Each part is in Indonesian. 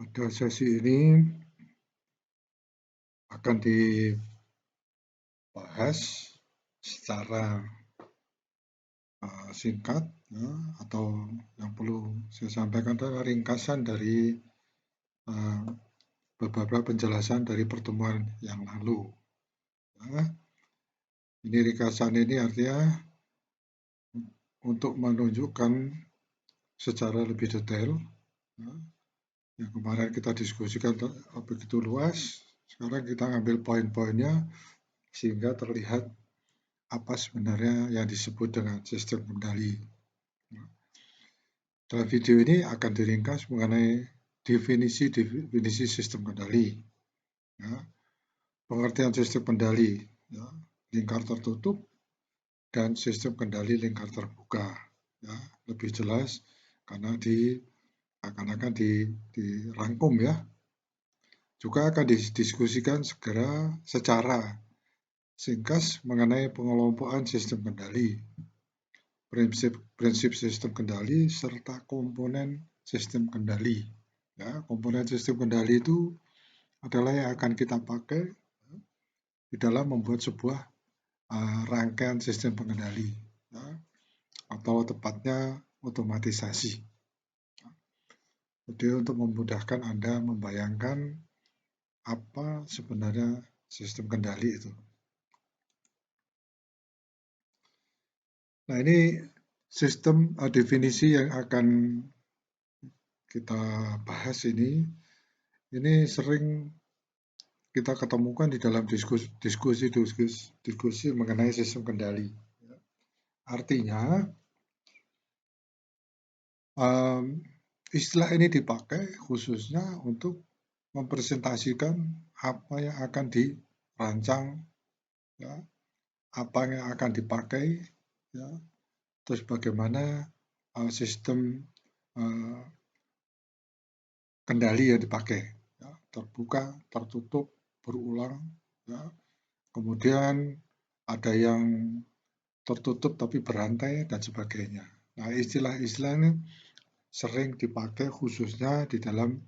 Pada sesi ini akan dibahas secara singkat ya, atau yang perlu saya sampaikan adalah ringkasan dari beberapa penjelasan dari pertemuan yang lalu. Ya. Ini ringkasan ini artinya untuk menunjukkan secara lebih detail ya, yang kemarin kita diskusikan begitu luas, sekarang kita ambil poin-poinnya sehingga terlihat apa sebenarnya yang disebut dengan sistem kendali. Dalam video ini akan diringkas mengenai definisi sistem kendali, ya, pengertian sistem kendali, ya, lingkar tertutup dan sistem kendali lingkar terbuka. Ya, lebih jelas karena akan dirangkum ya. Juga akan didiskusikan secara singkat mengenai pengelompokan sistem kendali, prinsip sistem kendali serta komponen sistem kendali. Ya, komponen sistem kendali itu adalah yang akan kita pakai di dalam membuat sebuah rangkaian sistem pengendali, ya, atau tepatnya otomatisasi. Jadi untuk memudahkan Anda membayangkan apa sebenarnya sistem kendali itu. Nah, ini sistem definisi yang akan kita bahas ini sering kita ketemukan di dalam diskusi mengenai sistem kendali. Artinya, istilah ini dipakai khususnya untuk mempresentasikan apa yang akan dirancang, ya, apa yang akan dipakai, ya, terus bagaimana sistem kendali yang dipakai, ya, terbuka, tertutup, berulang, ya. Kemudian ada yang tertutup tapi berantai dan sebagainya. Nah, istilah-istilah ini sering dipakai khususnya di dalam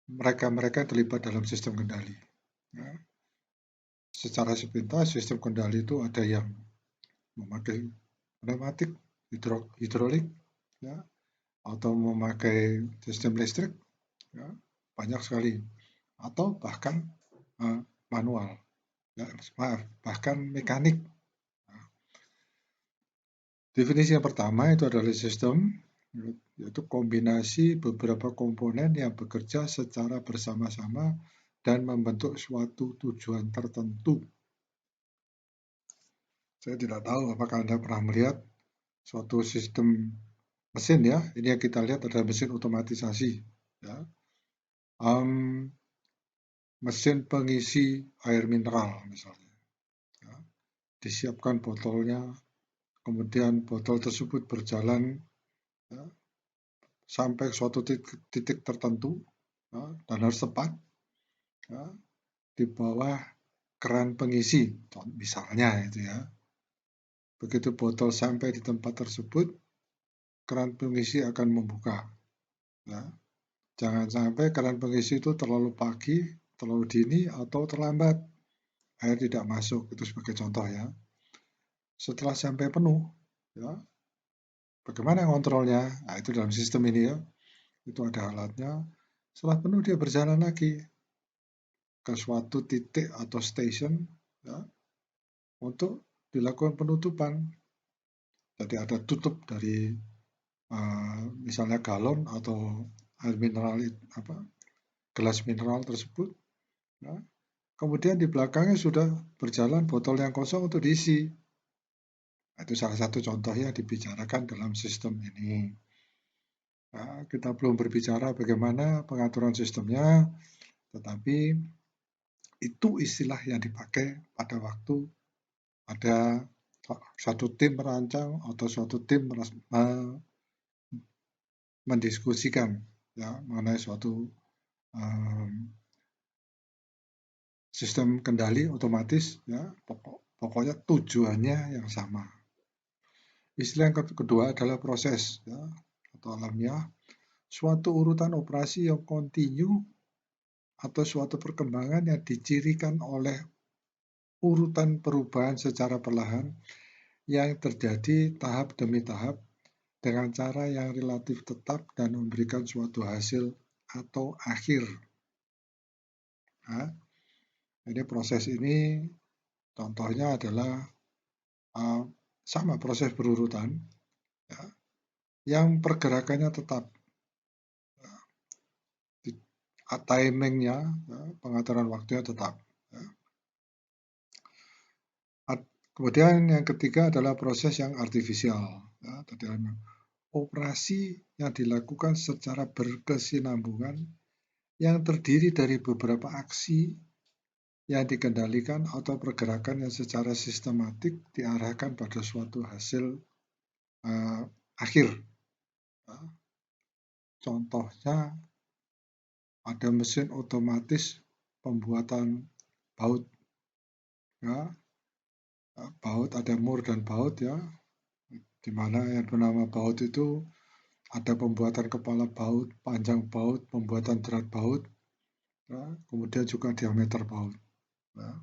mereka-mereka yang terlibat dalam sistem kendali. Ya. Secara sepintas sistem kendali itu ada yang memakai pneumatik, hidrolik, ya, atau memakai sistem listrik, ya, banyak sekali, atau bahkan manual, ya, bahkan mekanik. Nah, definisi yang pertama itu adalah sistem, yaitu kombinasi beberapa komponen yang bekerja secara bersama-sama dan membentuk suatu tujuan tertentu. Saya tidak tahu apakah Anda pernah melihat suatu sistem mesin, ya. Ini yang kita lihat adalah mesin otomatisasi, ya. Mesin pengisi air mineral misalnya, ya. Disiapkan botolnya, kemudian botol tersebut berjalan, ya, sampai suatu titik tertentu, ya, dan harus tepat, ya, di bawah keran pengisi misalnya itu, ya. Begitu botol sampai di tempat tersebut, keran pengisi akan membuka, ya. Jangan sampai keran pengisi itu terlalu pagi, terlalu dini, atau terlambat, air tidak masuk. Itu sebagai contoh, ya. Setelah sampai penuh, ya, bagaimana kontrolnya? Nah, itu dalam sistem ini, ya. Itu ada alatnya. Setelah penuh dia berjalan lagi ke suatu titik atau station, ya, untuk dilakukan penutupan. Jadi ada tutup dari misalnya galon atau air mineral, gelas mineral tersebut, ya. Kemudian di belakangnya sudah berjalan botol yang kosong untuk diisi. Nah, itu salah satu contoh yang dibicarakan dalam sistem ini. Nah, kita belum berbicara bagaimana pengaturan sistemnya, tetapi itu istilah yang dipakai pada waktu ada suatu tim merancang atau suatu tim mendiskusikan, ya, mengenai suatu sistem kendali otomatis, ya, pokoknya tujuannya yang sama. Istilah yang kedua adalah proses, ya, atau alamiah. suatu urutan operasi yang kontinu atau suatu perkembangan yang dicirikan oleh urutan perubahan secara perlahan yang terjadi tahap demi tahap dengan cara yang relatif tetap dan memberikan suatu hasil atau akhir. Nah, ini proses ini contohnya adalah sama proses berurutan, ya, yang pergerakannya tetap, timingnya, ya, pengaturan waktunya tetap. Ya. Kemudian yang ketiga adalah proses yang artifisial. Ya, operasi yang dilakukan secara berkesinambungan yang terdiri dari beberapa aksi yang dikendalikan atau pergerakan yang secara sistematik diarahkan pada suatu hasil akhir. Ya. Contohnya ada mesin otomatis pembuatan baut. Ya, baut ada mur dan baut, ya, di mana yang bernama baut itu ada pembuatan kepala baut, panjang baut, pembuatan drat baut, ya, kemudian juga diameter baut. Ya,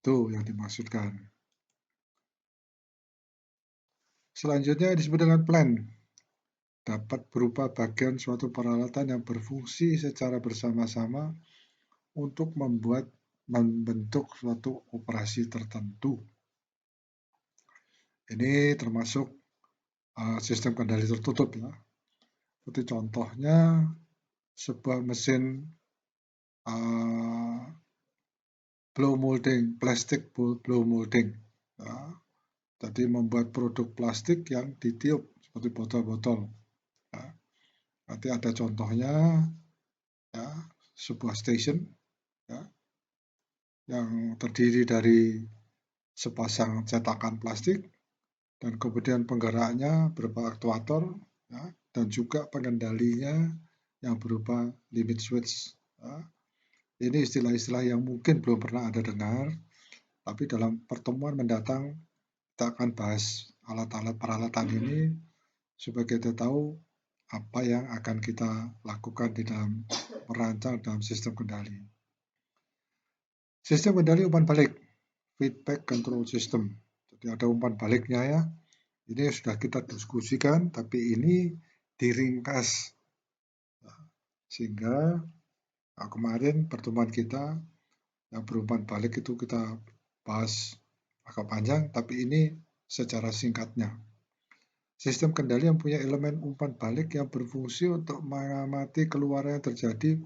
itu yang dimaksudkan. Selanjutnya disebut dengan plan. Dapat berupa bagian suatu peralatan yang berfungsi secara bersama-sama untuk membentuk suatu operasi tertentu. Ini termasuk sistem kendali tertutup, ya. Seperti contohnya sebuah mesin blow molding, plastik blow molding. Ya. Jadi membuat produk plastik yang ditiup seperti botol-botol. Ya. Nanti ada contohnya, ya, sebuah station, ya, yang terdiri dari sepasang cetakan plastik dan kemudian penggeraknya berupa aktuator, ya, dan juga pengendalinya yang berupa limit switch. Ya. Ini istilah-istilah yang mungkin belum pernah Anda dengar, tapi dalam pertemuan mendatang kita akan bahas alat-alat peralatan ini supaya kita tahu apa yang akan kita lakukan di dalam merancang dalam sistem kendali. Sistem kendali umpan balik, feedback control system. Jadi ada umpan baliknya, ya. Ini sudah kita diskusikan, tapi ini diringkas. Sehingga kemarin pertemuan kita yang berumpan balik itu kita bahas agak panjang, tapi ini secara singkatnya. Sistem kendali yang punya elemen umpan balik yang berfungsi untuk mengamati keluaran yang terjadi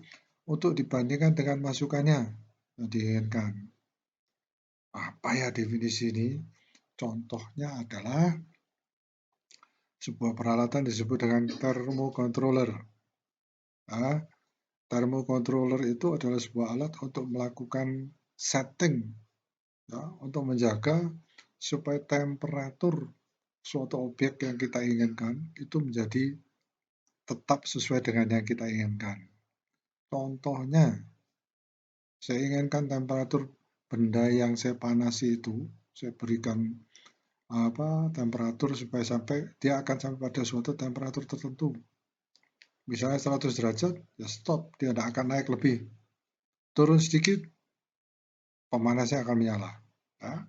untuk dibandingkan dengan masukannya yang diinginkan. Apa ya definisi ini? Contohnya adalah sebuah peralatan disebut dengan thermocontroller. Nah, thermocontroller itu adalah sebuah alat untuk melakukan setting, ya, untuk menjaga supaya temperatur suatu objek yang kita inginkan itu menjadi tetap sesuai dengan yang kita inginkan. Contohnya, saya inginkan temperatur benda yang saya panasi itu, saya berikan temperatur supaya dia akan sampai pada suatu temperatur tertentu. Misalnya 100 derajat, ya stop, dia tidak akan naik lebih. Turun sedikit, pemanasnya akan menyala. Ya.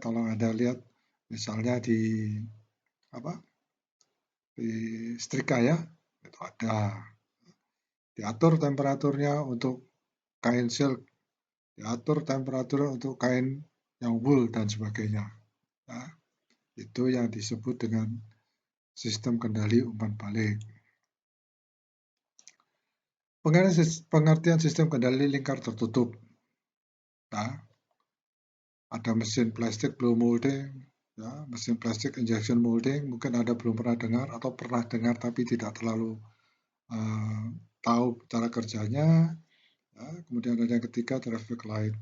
Tolong Anda lihat, misalnya di setrika, ya, itu ada. Diatur temperaturnya untuk kain silk, diatur temperaturnya untuk kain yang wool dan sebagainya. Nah, itu yang disebut dengan sistem kendali umpan balik. Pengertian sistem kendali lingkar tertutup. Nah, ada mesin plastik blow molding, ya, mesin plastik injection molding, mungkin Anda belum pernah dengar atau pernah dengar tapi tidak terlalu tahu cara kerjanya. Ya, kemudian ada yang ketiga, traffic light.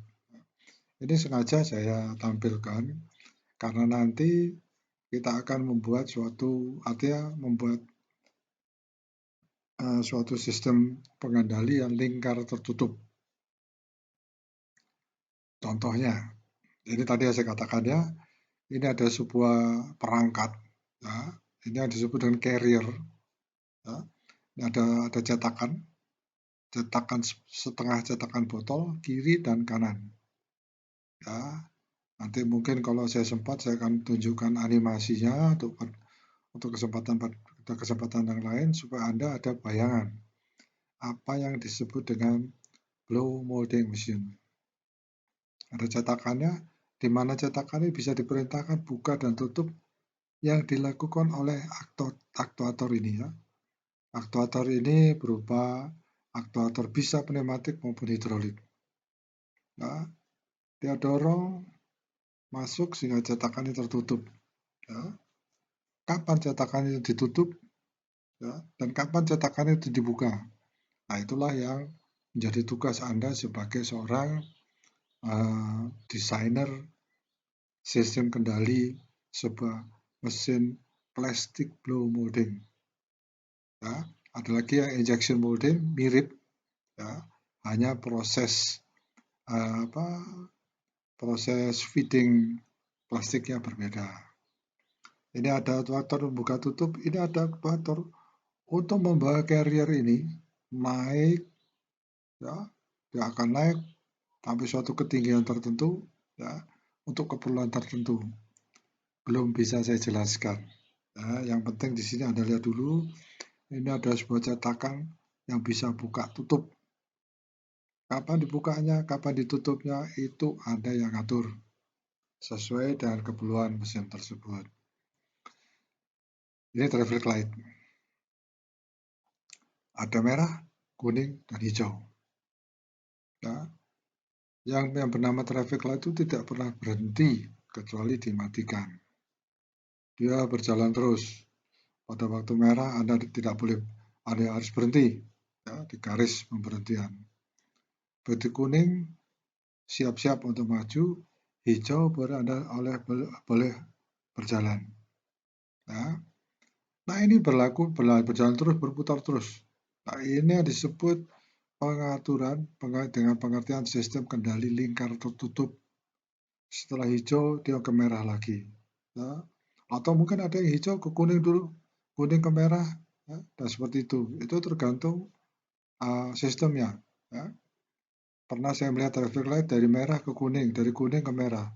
Ini sengaja saya tampilkan karena nanti kita akan membuat suatu sistem pengendali yang lingkar tertutup. Contohnya, ini tadi yang saya katakan, ya, ini ada sebuah perangkat, ya, ini yang disebut dengan carrier. Ya. Ini ada cetakan setengah cetakan botol kiri dan kanan. Ya, nanti mungkin kalau saya sempat saya akan tunjukkan animasinya untuk kesempatan yang lain supaya Anda ada bayangan apa yang disebut dengan blow molding machine. Ada cetakannya, di mana cetakannya bisa diperintahkan buka dan tutup yang dilakukan oleh aktuator ini ya. Aktuator ini berupa aktuator bisa pneumatik maupun hidrolik. Nah, dia dorong masuk sehingga cetakannya tertutup. Ya. Kapan cetakannya ditutup ya, dan kapan cetakannya itu dibuka. Nah, itulah yang menjadi tugas Anda sebagai seorang desainer sistem kendali sebuah mesin plastik blow molding. Ya, ada lagi yang injection molding mirip, ya, hanya proses feeding plastiknya berbeda. Ini ada aktuator membuka tutup, ini ada aktuator untuk membawa carrier ini naik, ya, dia akan naik sampai suatu ketinggian tertentu, ya, untuk keperluan tertentu. Belum bisa saya jelaskan. Ya, yang penting di sini Anda lihat dulu, ini ada sebuah cetakan yang bisa buka tutup. Kapan dibukanya, kapan ditutupnya, itu Anda yang atur sesuai dengan keperluan mesin tersebut. Ini traffic light. Ada merah, kuning, dan hijau. Ya. Yang bernama traffic light itu tidak pernah berhenti kecuali dimatikan. Dia berjalan terus. Pada waktu merah Anda tidak boleh, Anda harus berhenti, ya, di garis pemberhentian. Begitu kuning, siap-siap untuk maju. Hijau baru Anda boleh berjalan. Ya. Nah, ini berjalan terus, berputar terus. Nah, ini yang disebut pengaturan dengan pengertian sistem kendali lingkar tertutup. Setelah hijau, dia ke merah lagi. Ya. Atau mungkin ada yang hijau ke kuning dulu, kuning ke merah, ya. Dan seperti itu. Itu tergantung sistemnya. Ya. Pernah saya melihat traffic light dari merah ke kuning, dari kuning ke merah,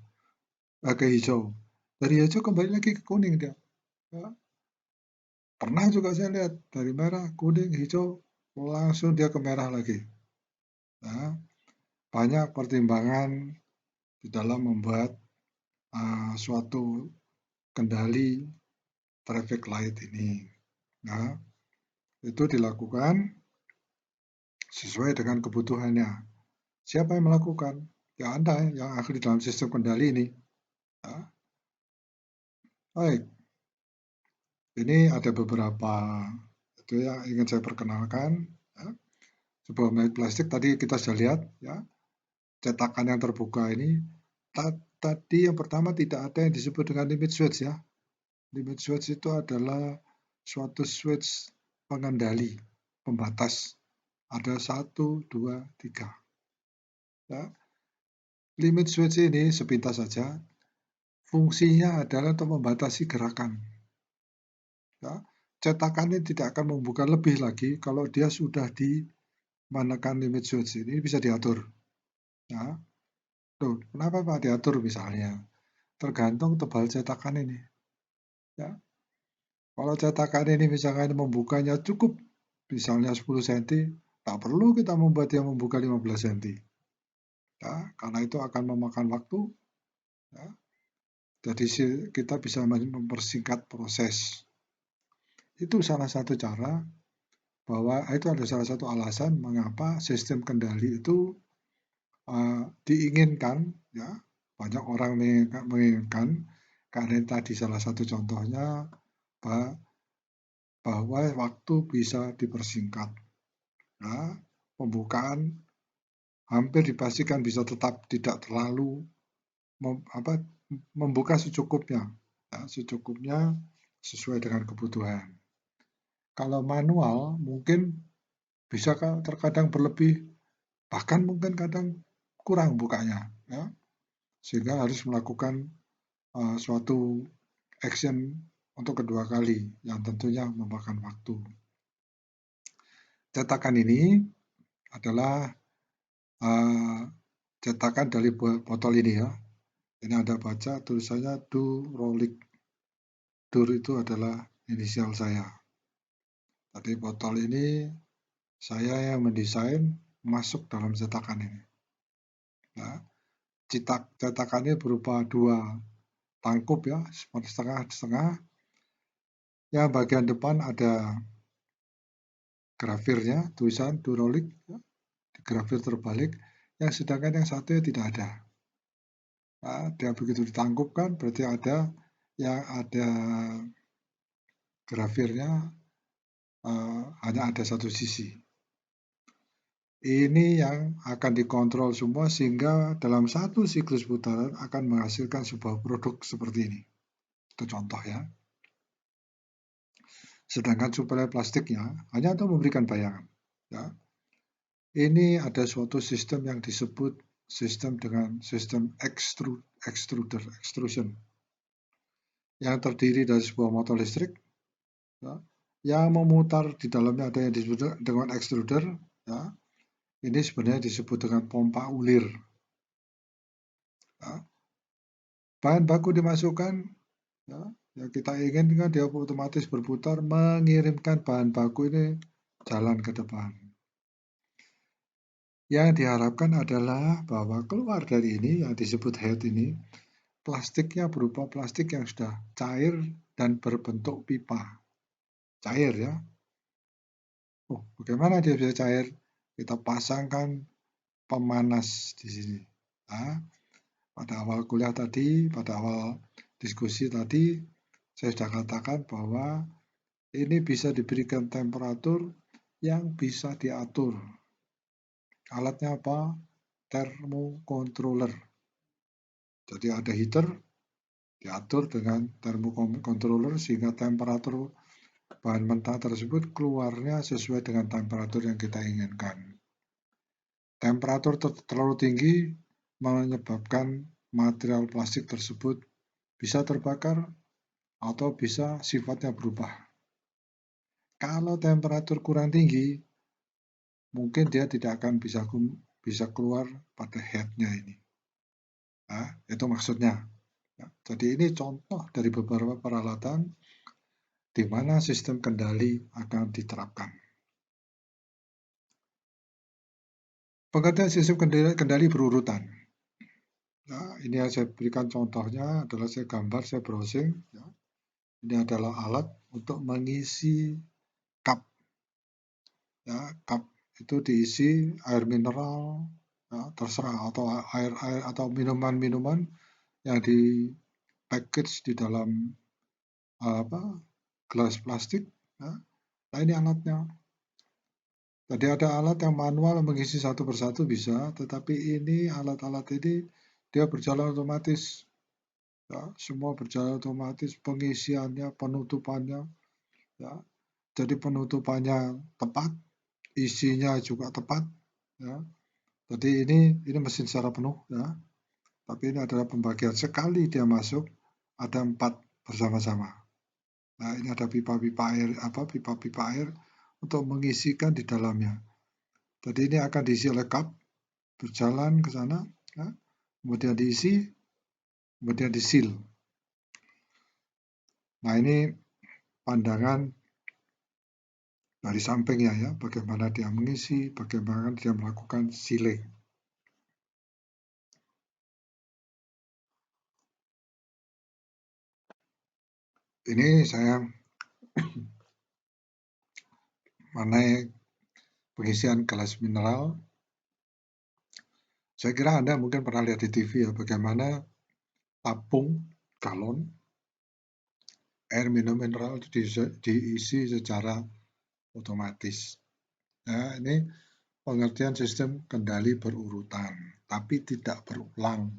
ke hijau. Dari hijau kembali lagi ke kuning dia. Ya. Pernah juga saya lihat dari merah, kuning, hijau, langsung dia ke merah lagi. Ya. Banyak pertimbangan di dalam membuat suatu kendali traffic light ini. Nah, itu dilakukan sesuai dengan kebutuhannya. Siapa yang melakukan? Ya Anda yang ahli dalam sistem kendali ini. Ya. Baik, ini ada beberapa itu yang ingin saya perkenalkan. Ya. Sebuah magnet plastik tadi kita sudah lihat, ya, cetakan yang terbuka ini. Tadi yang pertama tidak ada yang disebut dengan limit switch ya. Limit switch itu adalah suatu switch pengendali, pembatas. Ada 1, 2, 3. Ya. Limit switch ini sepintas saja, fungsinya adalah untuk membatasi gerakan. Ya. Cetakannya tidak akan membuka lebih lagi kalau dia sudah menekan limit switch ini bisa diatur. Ya. Tuh, kenapa Pak diatur misalnya? Tergantung tebal cetakan ini. Ya. Kalau cetakan ini misalkan membukanya cukup, misalnya 10 cm, tak perlu kita membuat dia membuka 15 cm. Ya, karena itu akan memakan waktu. Ya. Jadi kita bisa mempersingkat proses. Itu salah satu cara bahwa itu ada salah satu alasan mengapa sistem kendali itu diinginkan, ya, banyak orang menginginkan karena tadi salah satu contohnya bahwa waktu bisa dipersingkat. Ya, pembukaan hampir dipastikan bisa tetap tidak terlalu membuka secukupnya, ya, secukupnya sesuai dengan kebutuhan. Kalau manual mungkin bisa terkadang berlebih, bahkan mungkin kadang kurang bukanya, ya, sehingga harus melakukan suatu action untuk kedua kali yang tentunya memakan waktu. Cetakan ini adalah cetakan dari botol ini ya. Ini Anda baca tulisannya Durolic. Dur itu adalah inisial saya. Tadi botol ini saya yang mendesain masuk dalam cetakan ini. Nah, cetakannya berupa dua tangkup ya, setengah-setengah. Yang bagian depan ada grafirnya, tulisan Durolic, grafir terbalik. Yang sedangkan yang satu tidak ada. Nah, dia begitu ditangkupkan berarti ada yang ada grafirnya hanya ada satu sisi. Ini yang akan dikontrol semua sehingga dalam satu siklus putaran akan menghasilkan sebuah produk seperti ini. Itu contoh ya. Sedangkan suplai plastiknya hanya untuk memberikan bayangan. Ya. Ini ada suatu sistem yang disebut sistem extrusion yang terdiri dari sebuah motor listrik ya, yang memutar di dalamnya ada yang disebut dengan extruder ya. Ini sebenarnya disebut dengan pompa ulir ya. Bahan baku dimasukkan ya, yang kita inginkan dia otomatis berputar mengirimkan bahan baku ini jalan ke depan. Yang diharapkan adalah bahwa keluar dari ini yang disebut head ini plastiknya berupa plastik yang sudah cair dan berbentuk pipa. Cair ya. Oh, bagaimana dia bisa cair? Kita pasangkan pemanas di sini. Nah, pada awal kuliah tadi, pada awal diskusi tadi, saya sudah katakan bahwa ini bisa diberikan temperatur yang bisa diatur. Alatnya apa? Thermocontroller. Jadi ada heater, diatur dengan thermocontroller sehingga temperatur bahan mentah tersebut keluarnya sesuai dengan temperatur yang kita inginkan. Temperatur terlalu tinggi menyebabkan material plastik tersebut bisa terbakar atau bisa sifatnya berubah. Kalau temperatur kurang tinggi, mungkin dia tidak akan bisa keluar pada headnya ini. Nah, itu maksudnya. Jadi ini contoh dari beberapa peralatan di mana sistem kendali akan diterapkan. Pengertian sistem kendali berurutan. Ya, ini yang saya berikan contohnya adalah saya gambar, saya browsing. Ya. Ini adalah alat untuk mengisi cup. Ya, cup itu diisi air mineral, ya, terserah atau air atau minuman-minuman yang di package di dalam gelas plastik. Ya. Nah ini alatnya. Jadi ada alat yang manual mengisi satu persatu bisa, tetapi ini alat-alat ini dia berjalan otomatis. Ya, semua berjalan otomatis, pengisiannya, penutupannya. Ya. Jadi penutupannya tepat, isinya juga tepat. Ya. Jadi ini mesin secara penuh. Ya. Tapi ini adalah pembagian sekali dia masuk, ada 4 bersama-sama. Nah ini ada pipa-pipa air, pipa-pipa air untuk mengisikan di dalamnya. Jadi ini akan diisi oleh cup, berjalan ke sana, ya, kemudian diisi, kemudian disil. Nah ini pandangan dari sampingnya ya, bagaimana dia mengisi, bagaimana dia melakukan sealing. Ini saya mengenai pengisian gelas mineral. Saya kira Anda mungkin pernah lihat di TV ya, bagaimana tabung galon air minum mineral itu diisi secara otomatis. Ya, ini pengertian sistem kendali berurutan, tapi tidak berulang.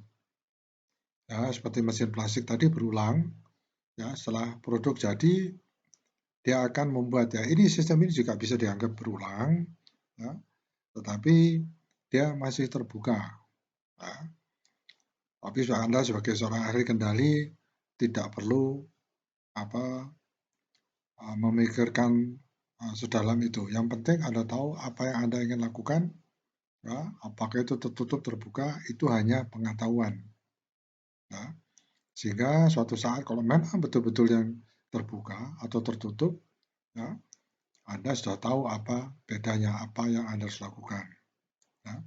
Ya, seperti mesin plastik tadi berulang. Ya, setelah produk jadi, dia akan membuat ya. Ini sistem ini juga bisa dianggap berulang, ya, tetapi dia masih terbuka. Ya. Tapi Anda sebagai seorang ahli kendali tidak perlu memikirkan sedalam itu. Yang penting Anda tahu apa yang Anda ingin lakukan, ya, apakah itu tertutup, terbuka, itu hanya pengetahuan. Ya. Sehingga suatu saat kalau memang betul-betul yang terbuka atau tertutup, ya, Anda sudah tahu apa bedanya, apa yang Anda harus lakukan. Ya.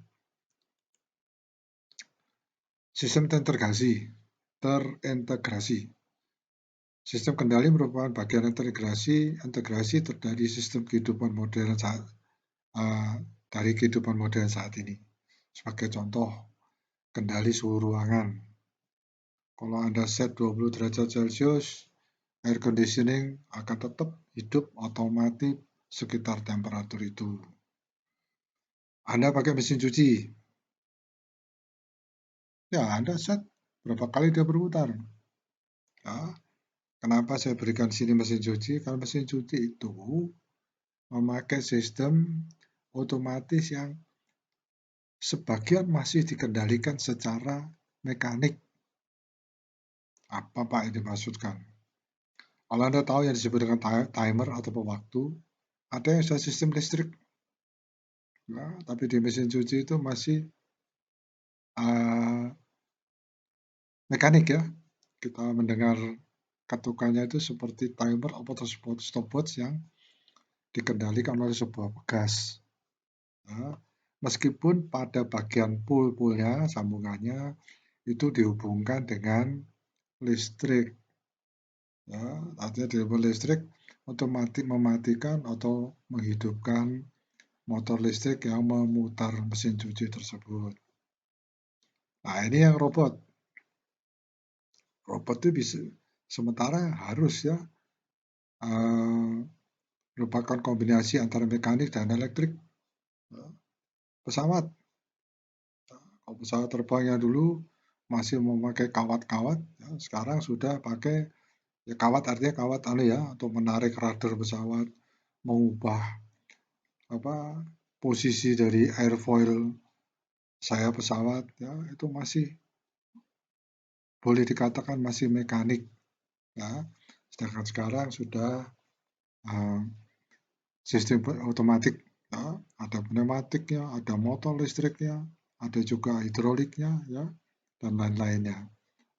Sistem terintegrasi. Sistem kendali merupakan bagian integrasi dari sistem kehidupan modern dari kehidupan modern saat ini. Sebagai contoh, kendali suhu ruangan. Kalau Anda set 20 derajat Celcius, air conditioning akan tetap hidup otomatis sekitar temperatur itu. Anda pakai mesin cuci, ya Anda set berapa kali dia berputar. Ya, kenapa saya berikan sini mesin cuci? Karena mesin cuci itu memakai sistem otomatis yang sebagian masih dikendalikan secara mekanik. Apa Pak yang dimaksudkan? Kalau Anda tahu yang disebut dengan timer atau pemaktu, ada yang sudah sistem listrik. Nah, tapi di mesin cuci itu masih mekanik ya. Kita mendengar ketukannya itu seperti timer atau stopwatch yang dikendalikan oleh sebuah pegas. Nah, meskipun pada bagian pool-poolnya, sambungannya, itu dihubungkan dengan listrik. Ya, artinya dihubungkan listrik otomatis mematikan atau menghidupkan motor listrik yang memutar mesin cuci tersebut. Nah, ini yang robot. Robot itu bisa sementara harus ya merupakan kombinasi antara mekanik dan elektrik. Pesawat, kalau pesawat terbangnya dulu masih memakai kawat-kawat, ya, sekarang sudah pakai ya kawat artinya kawat ya untuk menarik rudder pesawat, mengubah posisi dari airfoil sayap pesawat, ya itu masih boleh dikatakan masih mekanik. Ya. Sedangkan sekarang sudah sistem otomatik, ya, ada pneumatiknya, ada motor listriknya, ada juga hidroliknya, ya, dan lain-lainnya.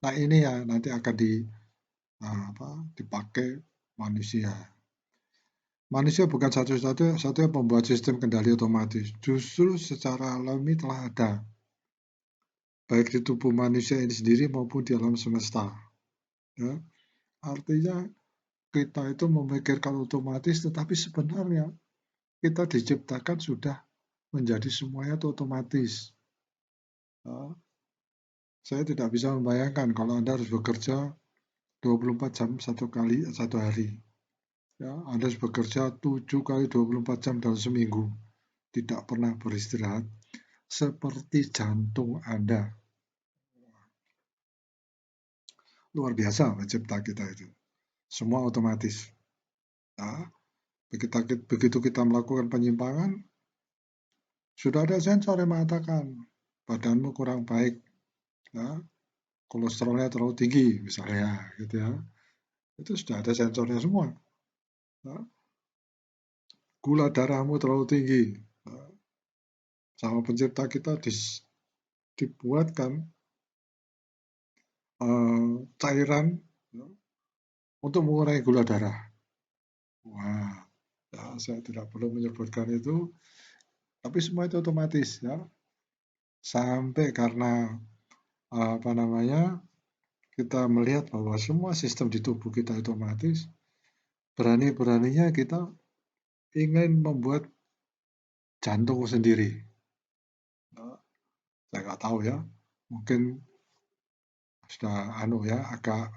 Nah ini ya nanti akan dipakai manusia. Manusia bukan satu-satunya pembuat sistem kendali otomatis. Justru secara alami telah ada, baik di tubuh manusia ini sendiri maupun di alam semesta. Ya. Artinya kita itu memikirkan otomatis, tetapi sebenarnya kita diciptakan sudah menjadi semuanya itu otomatis. Ya. Saya tidak bisa membayangkan kalau Anda harus bekerja 24 jam satu hari. Ya, Anda harus bekerja 7 kali 24 jam dalam seminggu. Tidak pernah beristirahat. Seperti jantung Anda. Luar biasa pencipta kita itu. Semua otomatis. Ya, begitu kita melakukan penyimpangan, sudah ada sensor yang mengatakan badanmu kurang baik. Ya, kolesterolnya terlalu tinggi misalnya gitu ya. Itu sudah ada sensornya semua. Ya, gula darahmu terlalu tinggi. Ya, sama pencipta kita dibuatkan cairan ya, untuk mengurangi gula darah. Wah, ya, saya tidak perlu menyebutkan itu, tapi semua itu otomatis ya. Sampai karena kita melihat bahwa semua sistem di tubuh kita otomatis, berani-beraninya kita ingin membuat jantung sendiri. Ya, saya nggak tahu ya, mungkin sudah agak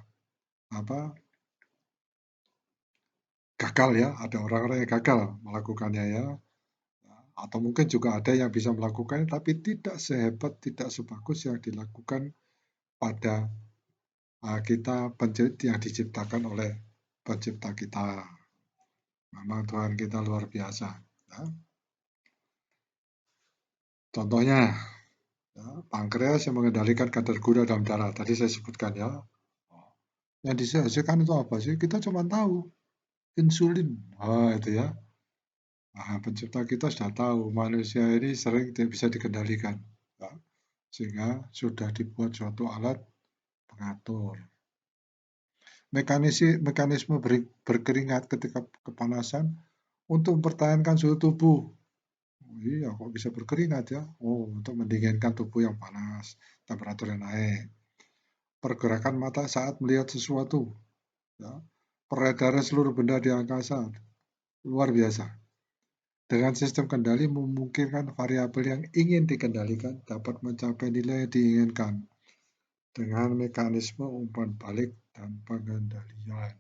gagal ya, ada orang-orang yang gagal melakukannya ya. Atau mungkin juga ada yang bisa melakukannya, tapi tidak sehebat, tidak sebagus yang dilakukan pada kita yang diciptakan oleh pencipta kita. Memang Tuhan kita luar biasa. Ya. Contohnya, ya, pankreas yang mengendalikan kadar gula dalam darah. Tadi saya sebutkan ya. Yang dihasilkan itu apa sih? Kita cuma tahu insulin. Itu ya. Nah, pencipta kita sudah tahu manusia ini sering tidak bisa dikendalikan, ya, sehingga sudah dibuat suatu alat pengatur. Mekanisme berkeringat ketika kepanasan untuk mempertahankan suhu tubuh. Oh, iya, kok bisa berkeringat ya? Oh, untuk mendinginkan tubuh yang panas, temperaturnya naik. Pergerakan mata saat melihat sesuatu, ya. Peredaran seluruh benda di angkasa, luar biasa. Dengan sistem kendali memungkinkan variabel yang ingin dikendalikan dapat mencapai nilai yang diinginkan dengan mekanisme umpan balik dan pengendalian.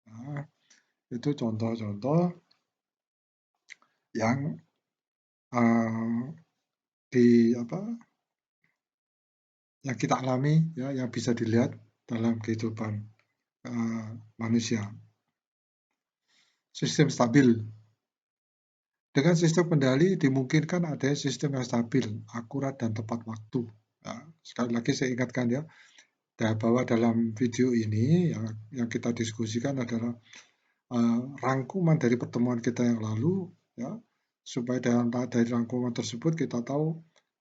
Nah, itu contoh-contoh yang uh, di apa yang kita alami, ya, yang bisa dilihat dalam kehidupan manusia. Sistem stabil. Dengan sistem kendali dimungkinkan adanya sistem yang stabil, akurat, dan tepat waktu. Nah, sekali lagi saya ingatkan ya, bahwa dalam video ini yang kita diskusikan adalah rangkuman dari pertemuan kita yang lalu, ya, supaya dari rangkuman tersebut kita tahu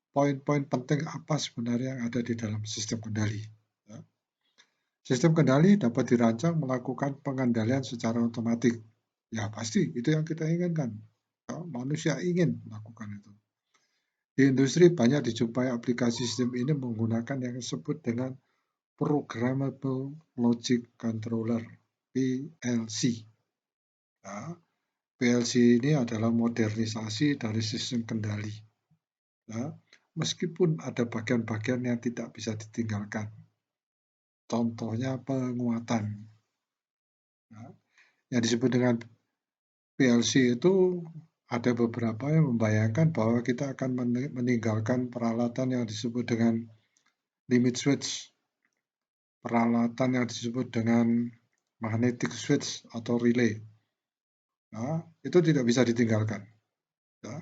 poin-poin penting apa sebenarnya yang ada di dalam sistem kendali. Ya. Sistem kendali dapat dirancang melakukan pengendalian secara otomatis. Ya pasti itu yang kita inginkan. Ya, manusia ingin melakukan itu. Di industri banyak dijumpai aplikasi sistem ini menggunakan yang disebut dengan Programmable Logic Controller (PLC). Ya, PLC ini adalah modernisasi dari sistem kendali. Ya, meskipun ada bagian-bagian yang tidak bisa ditinggalkan. Contohnya penguatan. Ya, yang disebut dengan PLC itu ada beberapa yang membayangkan bahwa kita akan meninggalkan peralatan yang disebut dengan limit switch, peralatan yang disebut dengan magnetic switch atau relay. Nah, itu tidak bisa ditinggalkan. Ya.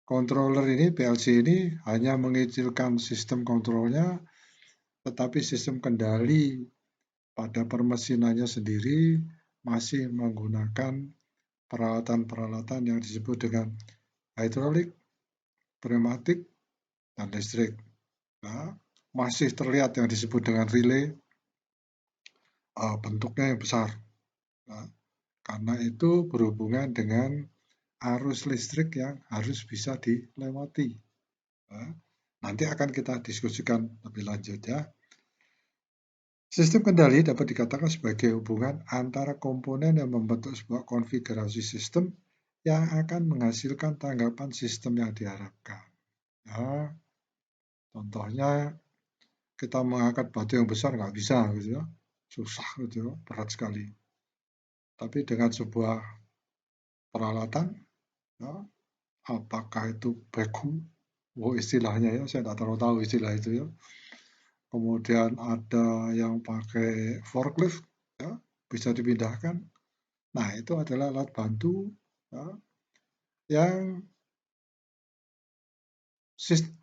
Controller ini, PLC ini hanya mengecilkan sistem kontrolnya, tetapi sistem kendali pada permesinannya sendiri masih menggunakan peralatan-peralatan yang disebut dengan hidrolik, pneumatik, dan listrik. Nah, masih terlihat yang disebut dengan relay, bentuknya yang besar. Nah, karena itu berhubungan dengan arus listrik yang harus bisa dilewati. Nah, nanti akan kita diskusikan lebih lanjut ya. Sistem kendali dapat dikatakan sebagai hubungan antara komponen yang membentuk sebuah konfigurasi sistem yang akan menghasilkan tanggapan sistem yang diharapkan. Ya, contohnya kita mengangkat batu yang besar nggak bisa gitu ya, susah gitu ya, berat sekali. Tapi dengan sebuah peralatan, ya, apakah itu backhoe, istilahnya ya, saya tidak terlalu tahu istilah itu ya. Kemudian ada yang pakai forklift, ya, bisa dipindahkan. Nah, itu adalah alat bantu, ya, yang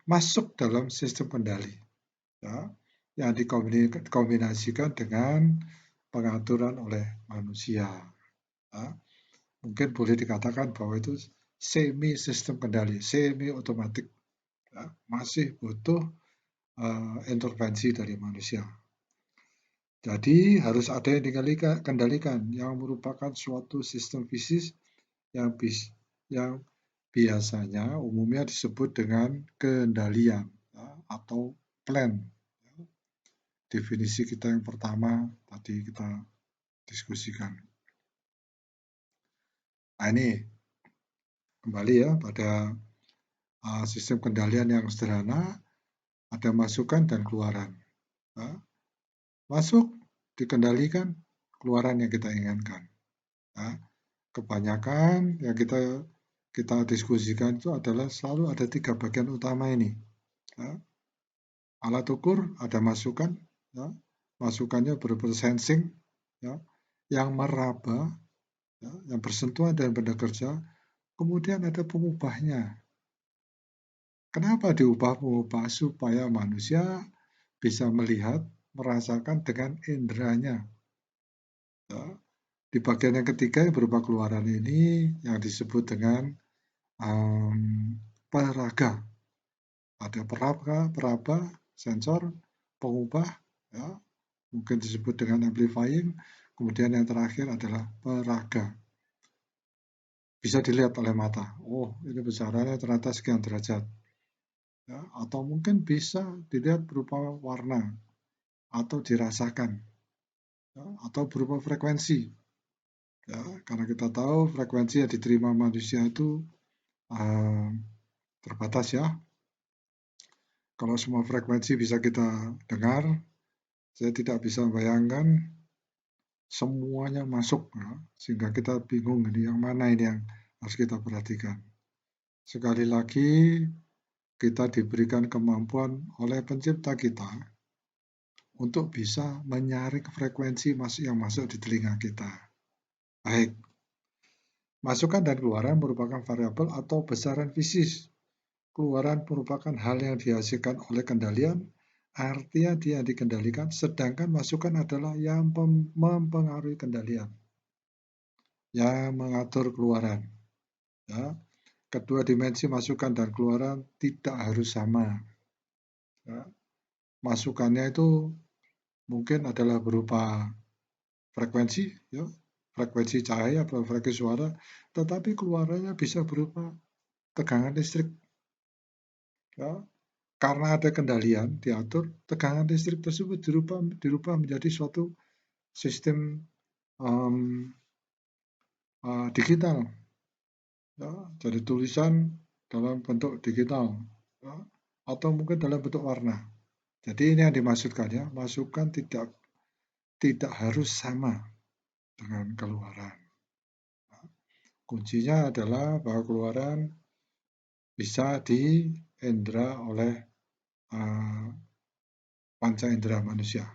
masuk dalam sistem kendali, ya, yang dikombinasikan dengan pengaturan oleh manusia. Ya. Mungkin boleh dikatakan bahwa itu semi sistem kendali, semi otomatik, ya, masih butuh intervensi dari manusia. Jadi harus ada yang dikendalikan yang merupakan suatu sistem fisik yang biasanya umumnya disebut dengan kendalian, ya, atau plan. Ya. Definisi kita yang pertama tadi kita diskusikan. Nah ini kembali ya pada sistem kendalian yang sederhana, ada masukan dan keluaran. Ya. Masuk dikendalikan, keluaran yang kita inginkan. Ya. Kebanyakan yang kita diskusikan itu adalah selalu ada 3 bagian utama ini. Ya. Alat ukur ada masukan, ya. Masukannya berupa sensing, ya, yang meraba, ya, yang bersentuhan dengan benda kerja. Kemudian ada pengubahnya. Kenapa diubah pengubah? Supaya manusia bisa melihat, merasakan dengan inderanya. Ya. Di bagian yang ketiga yang berupa keluaran ini yang disebut dengan peraga. Ada peraba, sensor, pengubah, ya, mungkin disebut dengan amplifying. Kemudian yang terakhir adalah peraga. Bisa dilihat oleh mata. Oh, ini besarannya ternyata sekian derajat. Ya, atau mungkin bisa dilihat berupa warna atau dirasakan, ya, atau berupa frekuensi. Ya, karena kita tahu frekuensi yang diterima manusia itu terbatas ya. Kalau semua frekuensi bisa kita dengar, saya tidak bisa membayangkan semuanya masuk, ya, sehingga kita bingung ini yang mana ini yang harus kita perhatikan. Sekali lagi, kita diberikan kemampuan oleh pencipta kita untuk bisa menyaring frekuensi yang masuk di telinga kita. Baik, masukan dan keluaran merupakan variabel atau besaran fisik. Keluaran merupakan hal yang dihasilkan oleh kendalian, artinya dia dikendalikan, sedangkan masukan adalah yang mempengaruhi kendalian, yang mengatur keluaran. Ya. Kedua dimensi masukan dan keluaran tidak harus sama. Ya. Masukannya itu mungkin adalah berupa frekuensi, ya, frekuensi cahaya atau frekuensi suara, tetapi keluarannya bisa berupa tegangan listrik. Ya. Karena ada kendalian diatur, tegangan listrik tersebut dirubah menjadi suatu sistem digital, ya, jadi tulisan dalam bentuk digital, ya, atau mungkin dalam bentuk warna. Jadi ini yang dimaksudkan ya, masukan tidak harus sama dengan keluaran. Kuncinya adalah bahwa keluaran bisa diindra oleh panca indera manusia.